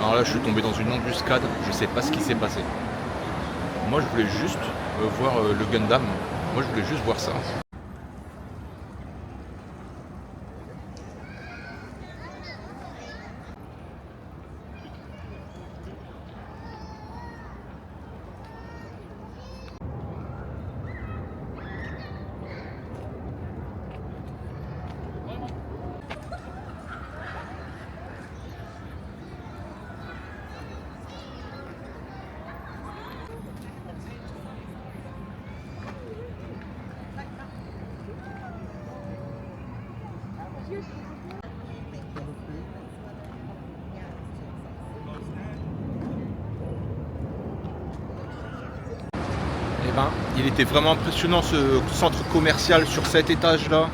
Alors là, je suis tombé dans une embuscade, je sais pas ce qui s'est passé. Moi, je voulais juste voir le Gundam. Moi, je voulais juste voir ça. Eh ben, il était vraiment impressionnant ce centre commercial sur cet étage-là.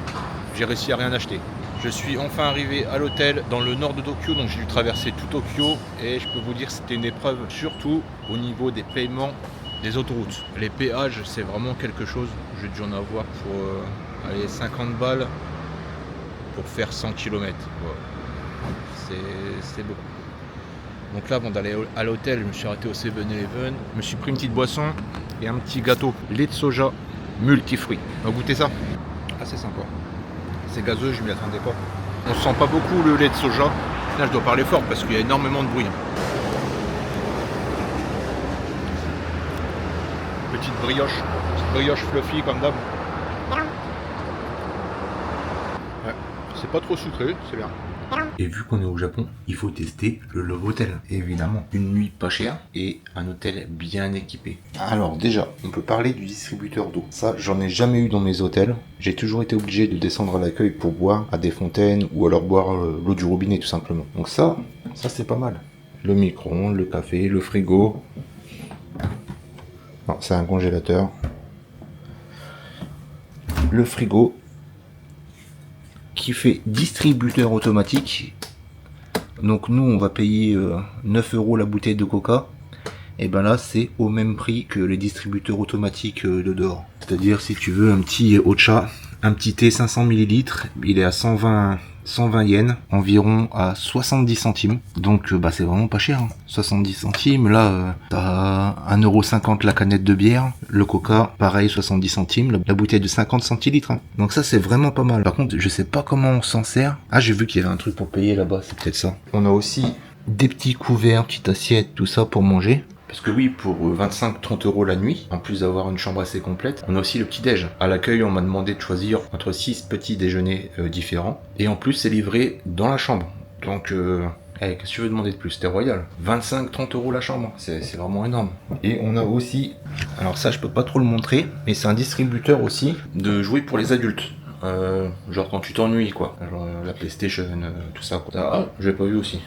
J'ai réussi à rien acheter. Je suis enfin arrivé à l'hôtel dans le nord de Tokyo, donc j'ai dû traverser tout Tokyo et je peux vous dire que c'était une épreuve, surtout au niveau des paiements des autoroutes. Les péages, c'est vraiment quelque chose. J'ai dû en avoir pour 50 balles pour faire 100 km. C'est beaucoup. Donc là, avant d'aller à l'hôtel, je me suis arrêté au 7-Eleven, je me suis pris une petite boisson et un petit gâteau lait de soja multifruits. On va goûter ça. Ah, c'est sympa. C'est gazeux, je m'y attendais pas. On sent pas beaucoup le lait de soja. Là, je dois parler fort parce qu'il y a énormément de bruit. Petite brioche fluffy comme d'hab. Ouais, c'est pas trop sucré, c'est bien. Et vu qu'on est au Japon, il faut tester le Love Hotel, évidemment. Une nuit pas chère et un hôtel bien équipé. Alors déjà, on peut parler du distributeur d'eau. Ça, j'en ai jamais eu dans mes hôtels. J'ai toujours été obligé de descendre à l'accueil pour boire à des fontaines ou alors boire l'eau du robinet tout simplement. Donc ça c'est pas mal. Le micro-ondes, le café, le frigo. Non, c'est un congélateur. Le frigo qui fait distributeur automatique. Donc nous on va payer 9 € la bouteille de coca. Et ben là c'est au même prix que les distributeurs automatiques de dehors. C'est-à-dire si tu veux un petit Ocha, un petit thé 500 ml, il est à 120 yens, environ à 70 centimes. Donc bah c'est vraiment pas cher. 70 centimes, là t'as 1,50 € la canette de bière. Le coca, pareil 70 centimes, la bouteille de 50 centilitres. Donc ça c'est vraiment pas mal. Par contre je sais pas comment on s'en sert. Ah j'ai vu qu'il y avait un truc pour payer là-bas, c'est peut-être ça. On a aussi des petits couverts, petites assiettes, tout ça pour manger. Parce que oui, pour 25-30 € la nuit, en plus d'avoir une chambre assez complète, on a aussi le petit-déj. À l'accueil, on m'a demandé de choisir entre 6 petits déjeuners différents. Et en plus, c'est livré dans la chambre. Donc, qu'est-ce que tu veux demander de plus? C'était royal. 25-30 € la chambre, c'est vraiment énorme. Et on a aussi, alors ça, je peux pas trop le montrer, mais c'est un distributeur aussi de jouets pour les adultes. Genre quand tu t'ennuies, quoi. Genre la PlayStation, tout ça, quoi. Ah, je l'ai pas vu aussi.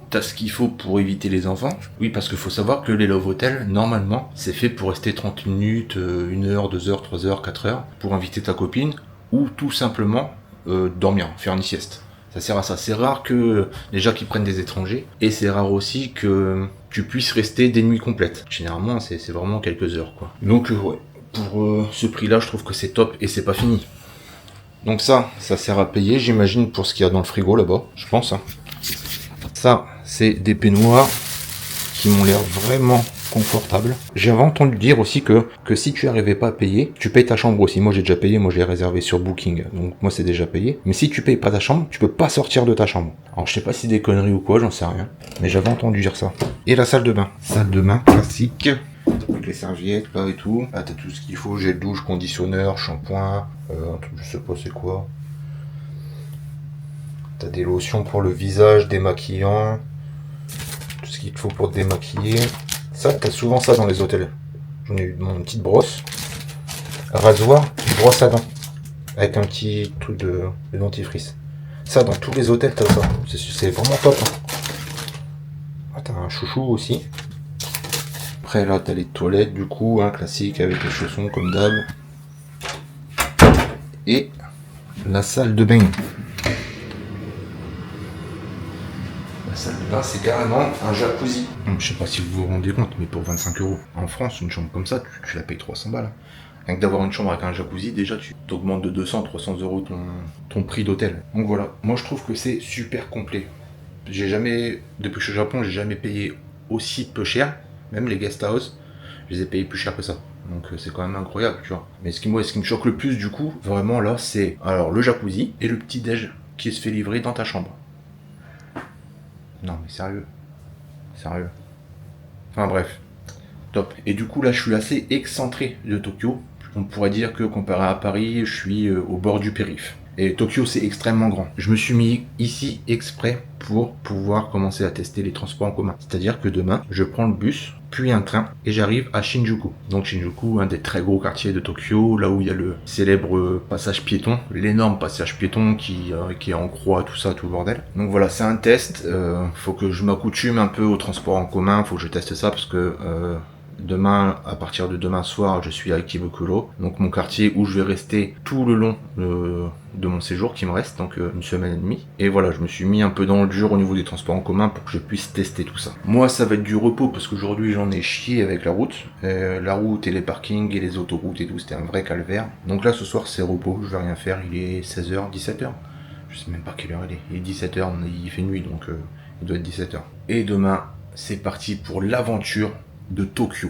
T'as ce qu'il faut pour éviter les enfants. Oui, parce qu'il faut savoir que les Love Hotels, normalement, c'est fait pour rester 30 minutes, 1 heure, 2 heures, 3 heures, 4 heures, pour inviter ta copine, ou tout simplement dormir, faire une sieste. Ça sert à ça. C'est rare que les gens qui prennent des étrangers, et c'est rare aussi que tu puisses rester des nuits complètes. Généralement, c'est vraiment quelques heures, quoi. Donc, ouais, pour ce prix-là, je trouve que c'est top, et c'est pas fini. Donc ça sert à payer, j'imagine, pour ce qu'il y a dans le frigo là-bas, je pense. Ça, c'est des peignoirs qui m'ont l'air vraiment confortables. J'avais entendu dire aussi que si tu n'arrivais pas à payer, tu payes ta chambre aussi. Moi, j'ai déjà payé, moi, je l'ai réservé sur Booking. Donc, moi, c'est déjà payé. Mais si tu payes pas ta chambre, tu peux pas sortir de ta chambre. Alors, je sais pas si c'est des conneries ou quoi, j'en sais rien. Mais j'avais entendu dire ça. Et la salle de bain. Salle de bain classique. Avec les serviettes, là et tout. Là, t'as tout ce qu'il faut. Gel douche, conditionneur, shampoing. Un truc, je sais pas c'est quoi. T'as des lotions pour le visage, démaquillant, tout ce qu'il te faut pour te démaquiller. Ça, t'as souvent ça dans les hôtels. J'en ai eu mon petite brosse, rasoir, brosse à dents, avec un petit truc de dentifrice. Ça, dans tous les hôtels, t'as ça. C'est vraiment top. Ah, t'as un chouchou aussi. Après, là, t'as les toilettes, du coup, classique, avec les chaussons, comme d'hab. Et la salle de bain. La salle de bain, c'est carrément un jacuzzi. Je sais pas si vous vous rendez compte, mais pour 25 €. En France, une chambre comme ça, tu la payes 300 balles. Rien que d'avoir une chambre avec un jacuzzi, déjà, tu t'augmentes de 200-300 € ton prix d'hôtel. Donc voilà, moi je trouve que c'est super complet. J'ai jamais, depuis que je suis au Japon, j'ai jamais payé aussi peu cher. Même les guest house, je les ai payés plus cher que ça. Donc c'est quand même incroyable, tu vois. Mais ce qui me choque le plus du coup, vraiment là, c'est alors le jacuzzi et le petit déj qui se fait livrer dans ta chambre. Non mais sérieux. Sérieux. Enfin bref. Top. Et du coup là je suis assez excentré de Tokyo. On pourrait dire que comparé à Paris, je suis au bord du périph'. Et Tokyo c'est extrêmement grand. Je me suis mis ici exprès pour pouvoir commencer à tester les transports en commun. C'est-à-dire que demain, je prends le bus, puis un train, et j'arrive à Shinjuku. Donc Shinjuku, un des très gros quartiers de Tokyo, là où il y a le célèbre passage piéton, l'énorme passage piéton qui est en croix, tout ça, tout le bordel. Donc voilà, c'est un test. Faut que je m'accoutume un peu aux transports en commun, faut que je teste ça parce que demain, à partir de demain soir, je suis à Ikebukuro, donc mon quartier où je vais rester tout le long de mon séjour qui me reste, donc une semaine et demie. Et voilà, je me suis mis un peu dans le dur au niveau des transports en commun pour que je puisse tester tout ça. Moi, ça va être du repos parce qu'aujourd'hui j'en ai chié avec la route. La route et les parkings et les autoroutes et tout, c'était un vrai calvaire. Donc là, ce soir, c'est repos, je vais rien faire, il est 16h, 17h. Je sais même pas quelle heure il est. Il est 17h, il fait nuit, donc il doit être 17h. Et demain, c'est parti pour l'aventure de Tokyo.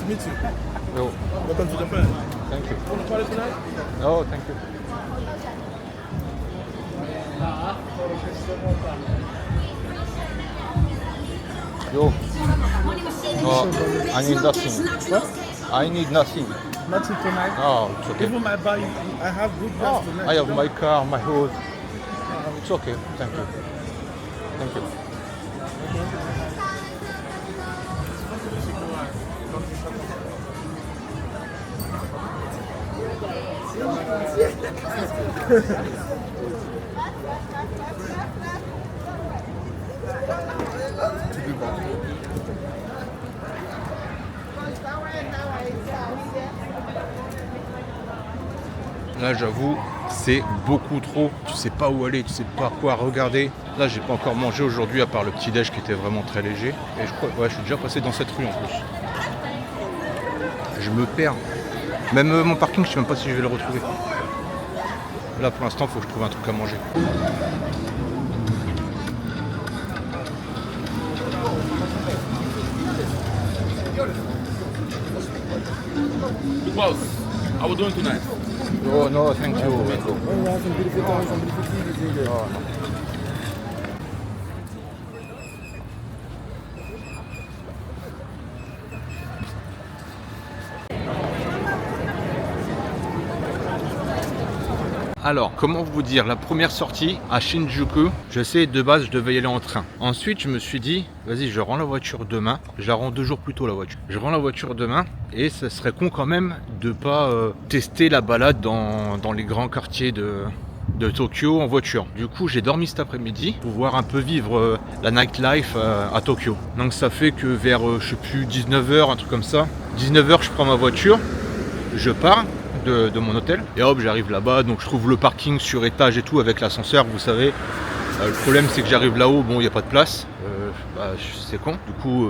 Meet you. Yo, Welcome to Japan. thank you. Want to party tonight? Oh, thank you. Yo. I need nothing. What? I need nothing. Nothing tonight. Oh, it's okay. Even my buy, I have good Oh, gas tonight. I have my car, my house. It's okay. Thank you. Thank you. Là, j'avoue, c'est beaucoup trop. Tu sais pas où aller, tu sais pas quoi regarder. Là, j'ai pas encore mangé aujourd'hui à part le petit déj qui était vraiment très léger. Et je crois, ouais, je suis déjà passé dans cette rue en plus. Je me perds. Même mon parking, je sais même pas si je vais le retrouver. Là, pour l'instant, il faut que je trouve un truc à manger. Boss, how we doing tonight? Oh no, thank you. Alors, comment vous dire, la première sortie à Shinjuku, je sais de base je devais y aller en train. Ensuite, je me suis dit, vas-y, je rends la voiture demain. Je la rends 2 jours plus tôt la voiture. Je rends la voiture demain et ça serait con quand même de pas tester la balade dans les grands quartiers de Tokyo en voiture. Du coup, j'ai dormi cet après-midi pour pouvoir un peu vivre la nightlife à Tokyo. Donc ça fait que vers, je sais plus, 19h, un truc comme ça. 19h, je prends ma voiture, je pars de mon hôtel et hop, j'arrive là-bas. Donc je trouve le parking sur étage et tout avec l'ascenseur, vous savez. Le problème, c'est que j'arrive là-haut, bon, il n'y a pas de place. C'est con. Du coup,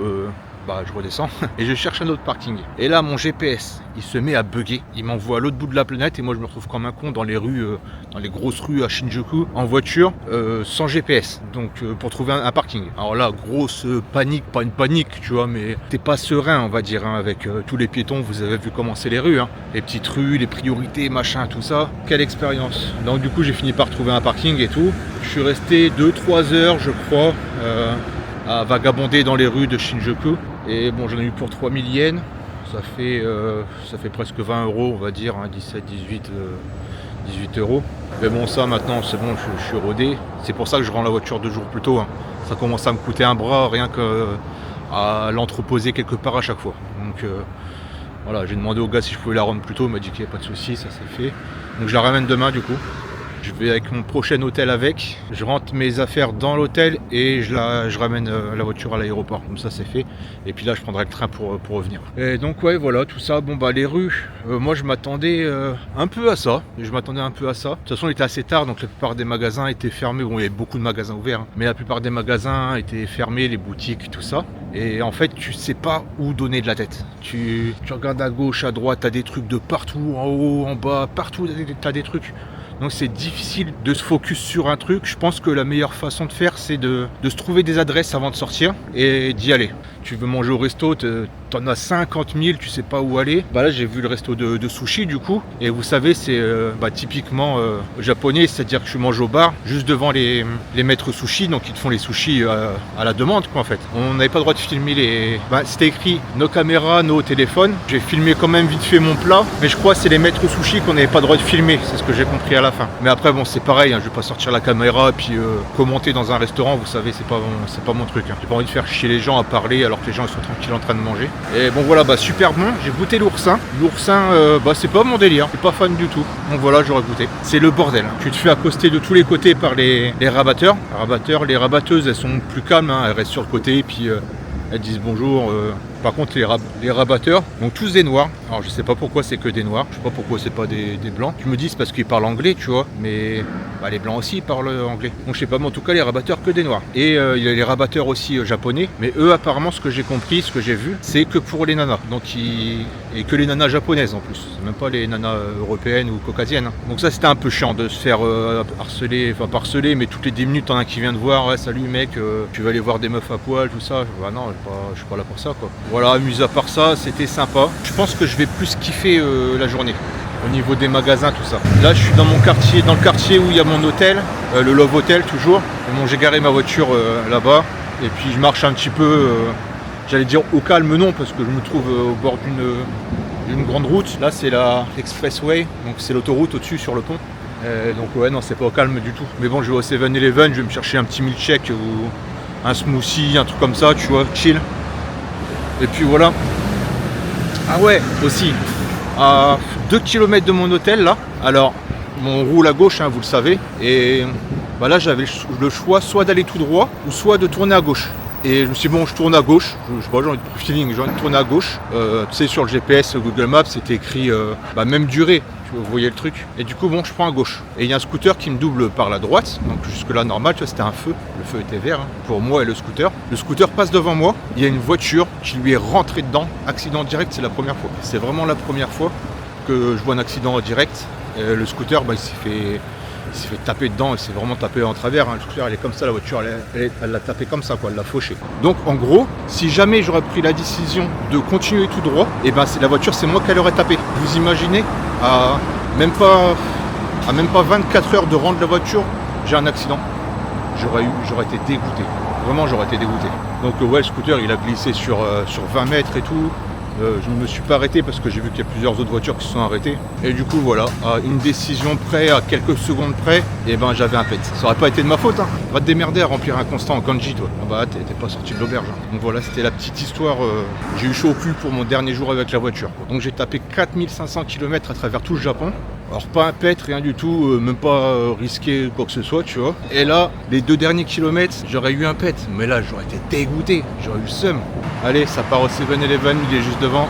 je redescends et je cherche un autre parking. Et là, mon GPS, il se met à bugger. Il m'envoie à l'autre bout de la planète et moi, je me retrouve comme un con dans les rues, dans les grosses rues à Shinjuku, en voiture, sans GPS. Donc, pour trouver un parking. Alors là, grosse panique, pas une panique, tu vois, mais t'es pas serein, on va dire, hein, avec tous les piétons. Vous avez vu comment c'est les rues, hein. Les petites rues, les priorités, machin, tout ça. Quelle expérience. Donc, du coup, j'ai fini par trouver un parking et tout. Je suis resté 2-3 heures, je crois, à vagabonder dans les rues de Shinjuku. Et bon, j'en ai eu pour 3000 yens, ça fait presque 20 euros, on va dire, hein, 17, 18 euros. Mais bon, ça maintenant, c'est bon, je suis rodé. C'est pour ça que je rends la voiture 2 jours plus tôt. Hein. Ça commence à me coûter un bras, rien qu'à l'entreposer quelque part à chaque fois. Donc voilà, j'ai demandé au gars si je pouvais la rendre plus tôt, il m'a dit qu'il n'y avait pas de souci, ça s'est fait. Donc je la ramène demain du coup. Je vais avec mon prochain hôtel avec, je rentre mes affaires dans l'hôtel et je ramène la voiture à l'aéroport, comme ça c'est fait. Et puis là je prendrai le train pour revenir. Et donc ouais voilà tout ça, bon bah les rues, moi je m'attendais un peu à ça. De toute façon il était assez tard donc la plupart des magasins étaient fermés, bon il y avait beaucoup de magasins ouverts, hein, mais la plupart des magasins étaient fermés, les boutiques, tout ça. Et en fait tu sais pas où donner de la tête. Tu regardes à gauche, à droite, t'as des trucs de partout, en haut, en bas, partout t'as des trucs. Donc c'est difficile de se focus sur un truc. Je pense que la meilleure façon de faire, c'est de se trouver des adresses avant de sortir et d'y aller. Tu veux manger au resto, t'en as 50 000, tu sais pas où aller. Bah là j'ai vu le resto de sushi du coup. Et vous savez c'est typiquement japonais, c'est-à-dire que je mange au bar juste devant les maîtres sushi. Donc ils te font les sushis à la demande quoi en fait. On n'avait pas le droit de filmer les... c'était écrit no caméra, no téléphone. J'ai filmé quand même vite fait mon plat. Mais je crois que c'est les maîtres sushi qu'on n'avait pas le droit de filmer. C'est ce que j'ai compris à la fin. Mais après bon c'est pareil, hein, je vais pas sortir la caméra et puis commenter dans un restaurant, vous savez c'est pas mon truc. Hein. J'ai pas envie de faire chier les gens à parler alors que les gens ils sont tranquilles en train de manger. Et bon voilà super bon, j'ai goûté l'oursin. L'oursin c'est pas mon délire, je suis pas fan du tout. Donc voilà j'aurais goûté. C'est le bordel. Hein. Tu te fais accoster de tous les côtés par les rabatteurs. Les rabatteuses elles sont plus calmes, hein. Elles restent sur le côté et puis elles disent bonjour. Par contre les rabatteurs, donc tous des noirs. Alors je sais pas pourquoi c'est que des noirs, je sais pas pourquoi c'est pas des blancs. Tu me dis c'est parce qu'ils parlent anglais tu vois, mais les blancs aussi parlent anglais. Donc je sais pas, mais en tout cas les rabatteurs que des noirs. Et il y a les rabatteurs aussi japonais, mais eux apparemment ce que j'ai compris, ce que j'ai vu, c'est que pour les nanas. Donc et que les nanas japonaises en plus, c'est même pas les nanas européennes ou caucasiennes. Hein. Donc ça c'était un peu chiant de se faire harceler, enfin pas harceler, mais toutes les 10 minutes t'en as un qui vient te voir, ouais, salut mec, tu vas aller voir des meufs à poil, tout ça. Bah non, je suis pas là pour ça quoi. Voilà, mis à part ça, c'était sympa. Je pense que je vais plus kiffer la journée au niveau des magasins, tout ça. Là, je suis dans mon quartier, dans le quartier où il y a mon hôtel, le Love Hotel toujours. Et bon, j'ai garé ma voiture là-bas et puis je marche un petit peu, j'allais dire au calme, non, parce que je me trouve au bord d'une grande route. Là, c'est la Expressway, donc c'est l'autoroute au-dessus sur le pont. Donc ouais, non, c'est pas au calme du tout. Mais bon, je vais au 7-Eleven, je vais me chercher un petit milkshake ou un smoothie, un truc comme ça, tu vois, chill. Et puis voilà. Ah ouais, aussi, à 2 km de mon hôtel là, alors on roule à gauche, hein, vous le savez, et là j'avais le choix soit d'aller tout droit ou soit de tourner à gauche. Et je me suis dit bon, je tourne à gauche, je sais pas, j'ai envie de feeling, j'ai envie de tourner à gauche. Tu sais, sur le GPS Google Maps c'était écrit même durée. Vous voyez le truc. Et du coup bon, je prends à gauche. Et il y a un scooter qui me double par la droite. Donc jusque là normal, tu vois, c'était un feu. Le feu était vert hein, pour moi et le scooter. Le scooter passe devant moi. Il y a une voiture qui lui est rentrée dedans. Accident direct, c'est la première fois. C'est vraiment la première fois que je vois un accident direct. Et le scooter, il s'est fait taper dedans, elle s'est vraiment tapée en travers. Hein. Le scooter, elle est comme ça, la voiture, elle l'a tapé comme ça, quoi, elle l'a fauché. Donc en gros, si jamais j'aurais pris la décision de continuer tout droit, et la voiture, c'est moi qu'elle aurait tapé. Vous imaginez, à même pas 24 heures de rendre la voiture, j'ai un accident. J'aurais été dégoûté. Vraiment, j'aurais été dégoûté. Donc ouais, le scooter, il a glissé sur 20 mètres et tout. Je ne me suis pas arrêté parce que j'ai vu qu'il y a plusieurs autres voitures qui se sont arrêtées. Et du coup voilà, à une décision près, à quelques secondes près, et ben j'avais un pet. Ça aurait pas été de ma faute, hein. Va te démerder à remplir un constant en kanji toi. Ah bah t'es pas sorti de l'auberge. Hein. Donc voilà, c'était la petite histoire. J'ai eu chaud au cul pour mon dernier jour avec la voiture. Quoi. Donc j'ai tapé 4500 km à travers tout le Japon. Alors pas un pet, rien du tout, même pas risqué quoi que ce soit, tu vois. Et là, les 2 derniers kilomètres, j'aurais eu un pet. Mais là, j'aurais été dégoûté, j'aurais eu le seum. Allez, ça part au 7-Eleven, il est juste devant.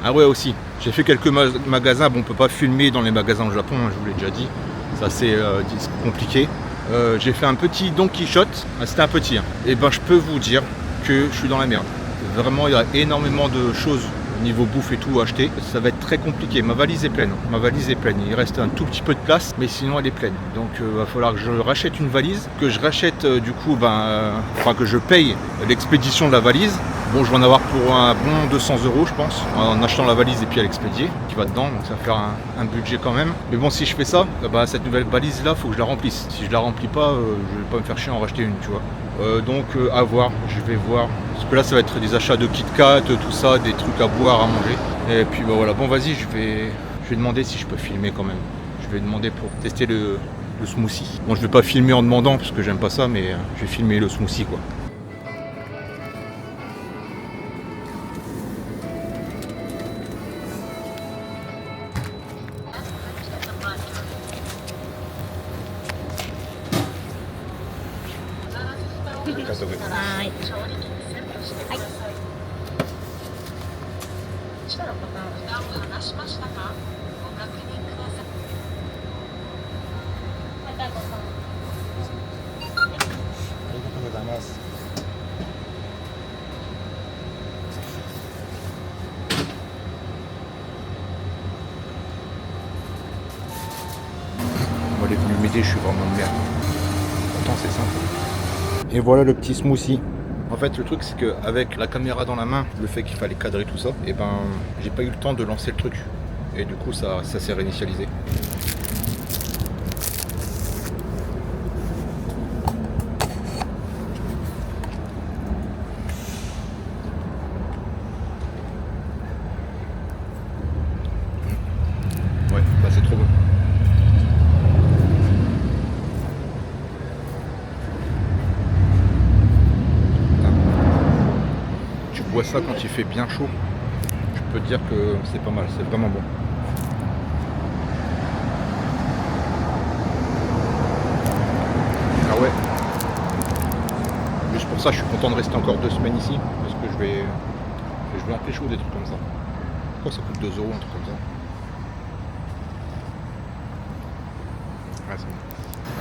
Ah ouais aussi, j'ai fait quelques magasins, bon on peut pas filmer dans les magasins au Japon, hein, je vous l'ai déjà dit. Ça c'est compliqué. J'ai fait un petit Don Quichotte, c'était un petit. Hein. Et ben je peux vous dire que je suis dans la merde. Vraiment, il y a énormément de choses niveau bouffe et tout à acheter, ça va être très compliqué. Ma valise est pleine, il reste un tout petit peu de place, mais sinon elle est pleine. Donc va falloir que je rachète une valise, que je rachète que je paye l'expédition de la valise. Bon, je vais en avoir pour un bon 200 € je pense, en achetant la valise et puis à l'expédier qui va dedans, donc ça va faire un budget quand même. Mais bon, si je fais ça, cette nouvelle valise là, faut que je la remplisse. Si je la remplis pas, je vais pas me faire chier à en racheter une, tu vois. Donc à voir, je vais voir. Parce que là ça va être des achats de Kit Kat, tout ça, des trucs à boire, à manger. Et puis voilà, bon vas-y, je vais demander si je peux filmer quand même. Je vais demander pour tester le smoothie. Bon, je vais pas filmer en demandant parce que j'aime pas ça, mais je vais filmer le smoothie quoi. Elle est venue m'aider, je suis vraiment de merde. Pourtant c'est simple. Et voilà le petit smoothie. En fait le truc c'est qu'avec la caméra dans la main, le fait qu'il fallait cadrer tout ça, et ben j'ai pas eu le temps de lancer le truc. Et du coup ça s'est réinitialisé. Ouais, bah c'est trop bon. Bois ça quand il fait bien chaud, je peux te dire que c'est pas mal, c'est vraiment bon. Ah ouais. Juste pour ça je suis content de rester encore 2 semaines ici, parce que je vais en pécho des trucs comme ça. Je crois que ça coûte 2 €, un truc comme ça. Ouais, c'est bon.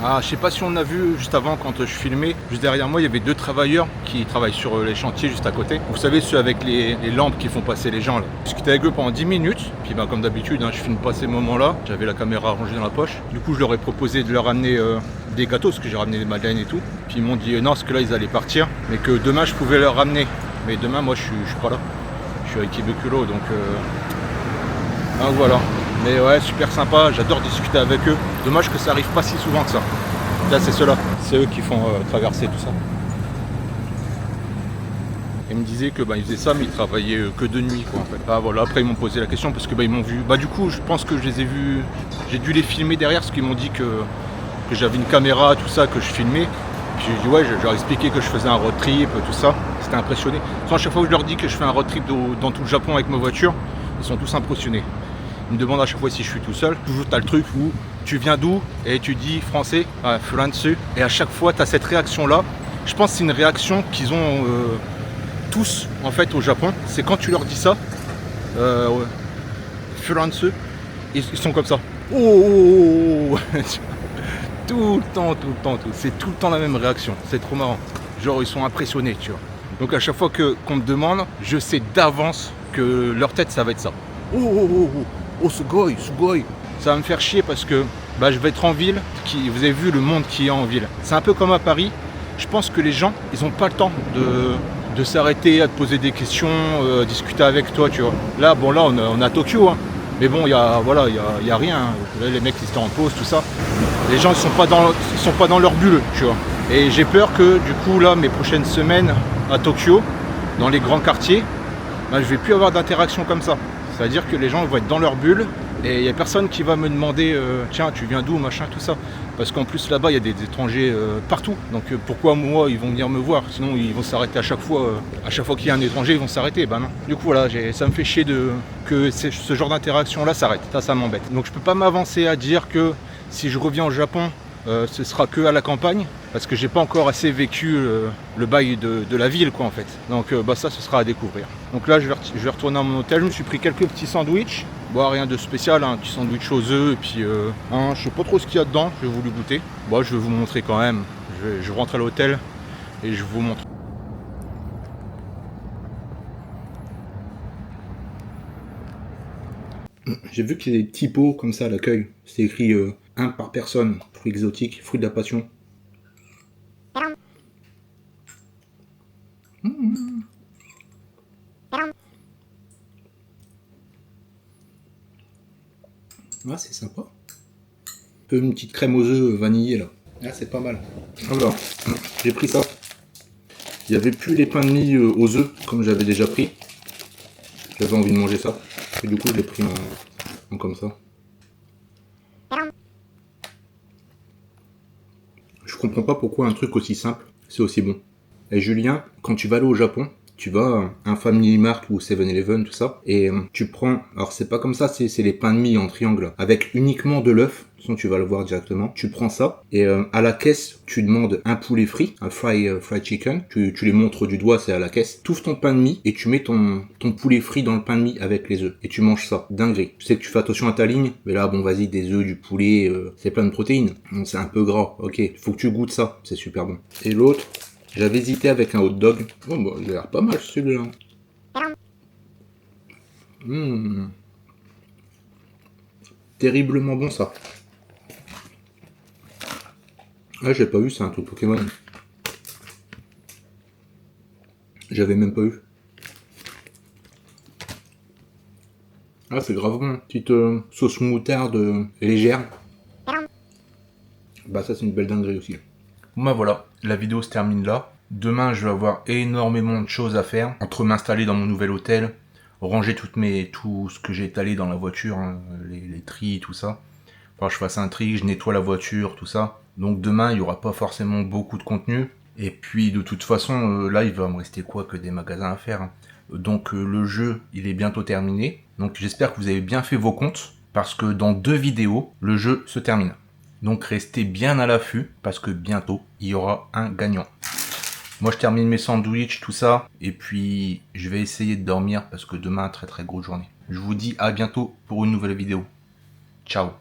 Ah, je sais pas si on a vu juste avant quand je filmais, juste derrière moi il y avait 2 travailleurs qui travaillent sur les chantiers juste à côté. Vous savez ceux avec les lampes qui font passer les gens là. Je discutais avec eux pendant 10 minutes, puis comme d'habitude je filme pas ces moments là, j'avais la caméra rangée dans la poche. Du coup je leur ai proposé de leur amener des gâteaux, parce que j'ai ramené des madeleines et tout. Puis ils m'ont dit non, parce que là ils allaient partir, mais que demain je pouvais leur ramener. Mais demain moi je suis pas là, je suis avec Ibeculo, donc voilà. Mais ouais, super sympa, j'adore discuter avec eux. Dommage que ça arrive pas si souvent que ça. Là c'est ceux-là, c'est eux qui font traverser tout ça. Ils me disaient que ils faisaient ça mais ils travaillaient que de nuit quoi en fait. Ah voilà, après ils m'ont posé la question parce que ils m'ont vu. Du coup je pense que je les ai vus. J'ai dû les filmer derrière parce qu'ils m'ont dit que j'avais une caméra, tout ça, que je filmais. Puis j'ai dit ouais, je leur ai expliqué que je faisais un road trip, tout ça. C'était impressionné. À chaque fois que je leur dis que je fais un road trip dans tout le Japon avec ma voiture, ils sont tous impressionnés. Ils me demandent à chaque fois si je suis tout seul. Toujours tu as le truc où tu viens d'où et tu dis français, dessus. Et à chaque fois tu as cette réaction là. Je pense que c'est une réaction qu'ils ont tous en fait au Japon. C'est quand tu leur dis ça, ils sont comme ça. Oh tout le temps. C'est tout le temps la même réaction. C'est trop marrant. Genre ils sont impressionnés, tu vois. Donc à chaque fois qu'on me demande, je sais d'avance que leur tête ça va être ça. Oh, sugoi. Ça va me faire chier parce que je vais être en ville. Vous avez vu le monde qui est en ville. C'est un peu comme à Paris. Je pense que les gens, ils n'ont pas le temps de s'arrêter à te poser des questions, discuter avec toi, tu vois. Là, on est à Tokyo, hein. Mais bon, il y a rien. Là, les mecs, ils étaient en pause, tout ça. Les gens, ils sont pas dans leur bulle, tu vois. Et j'ai peur que, du coup, là, mes prochaines semaines à Tokyo, dans les grands quartiers, ben, je vais plus avoir d'interaction comme ça. C'est-à-dire que les gens vont être dans leur bulle et il n'y a personne qui va me demander tiens, tu viens d'où, machin, tout ça. Parce qu'en plus là-bas il y a des étrangers partout. Donc pourquoi moi ils vont venir me voir? Sinon ils vont s'arrêter à chaque fois qu'il y a un étranger, ils vont s'arrêter. Ben non. Du coup voilà, ça me fait chier que ce genre d'interaction là s'arrête. Ça m'embête. Donc je peux pas m'avancer à dire que si je reviens au Japon, ce sera que à la campagne, parce que j'ai pas encore assez vécu le bail de la ville quoi en fait. Donc ça ce sera à découvrir. Donc là je vais retourner à mon hôtel, je me suis pris quelques petits sandwichs. Bon, rien de spécial, un petit sandwich aux œufs et puis je sais pas trop ce qu'il y a dedans, j'ai voulu goûter. Bon, je vais vous montrer quand même. Je rentre à l'hôtel et je vous montre. J'ai vu qu'il y a des petits pots comme ça à l'accueil. C'est écrit 1 par personne, fruits exotiques, fruits de la passion. Ah, c'est sympa. Un peu une petite crème aux œufs vanillée là. Ah, c'est pas mal. Alors, j'ai pris ça. Il n'y avait plus les pains de mie aux œufs comme j'avais déjà pris. J'avais envie de manger ça. Et du coup, je l'ai pris en comme ça. Je comprends pas pourquoi un truc aussi simple, c'est aussi bon. Et Julien, quand tu vas aller au Japon, tu vas à un Family Mart ou 7-Eleven, tout ça, et tu prends, alors c'est pas comme ça, c'est les pains de mie en triangle, avec uniquement de l'œuf, sinon tu vas le voir directement. Tu prends ça, et à la caisse, tu demandes un poulet frit, un fried chicken, tu les montres du doigt, c'est à la caisse. Tu ouvres ton pain de mie, et tu mets ton poulet frit dans le pain de mie avec les œufs, et tu manges ça, dinguerie. Tu sais que tu fais attention à ta ligne, mais là, bon, vas-y, des œufs, du poulet, c'est plein de protéines, donc c'est un peu gras, ok, faut que tu goûtes ça, c'est super bon. Et l'autre, j'avais hésité avec un hot dog. Oh bah, il a l'air pas mal celui-là. Terriblement bon ça. Ah, j'ai pas eu, c'est un truc Pokémon. J'avais même pas eu. Ah, c'est grave bon. Petite sauce moutarde légère. Bah ça c'est une belle dinguerie aussi. Bon bah voilà, la vidéo se termine là. Demain je vais avoir énormément de choses à faire. Entre m'installer dans mon nouvel hôtel, ranger tout ce que j'ai étalé dans la voiture, hein, les tris, tout ça. Enfin je fasse un tri, je nettoie la voiture, tout ça. Donc demain il n'y aura pas forcément beaucoup de contenu. Et puis de toute façon là il va me rester quoi que des magasins à faire. Hein. Donc le jeu il est bientôt terminé. Donc j'espère que vous avez bien fait vos comptes. Parce que dans 2 vidéos, le jeu se termine. Donc restez bien à l'affût, parce que bientôt, il y aura un gagnant. Moi, je termine mes sandwichs, tout ça, et puis je vais essayer de dormir, parce que demain, très grosse journée. Je vous dis à bientôt pour une nouvelle vidéo. Ciao.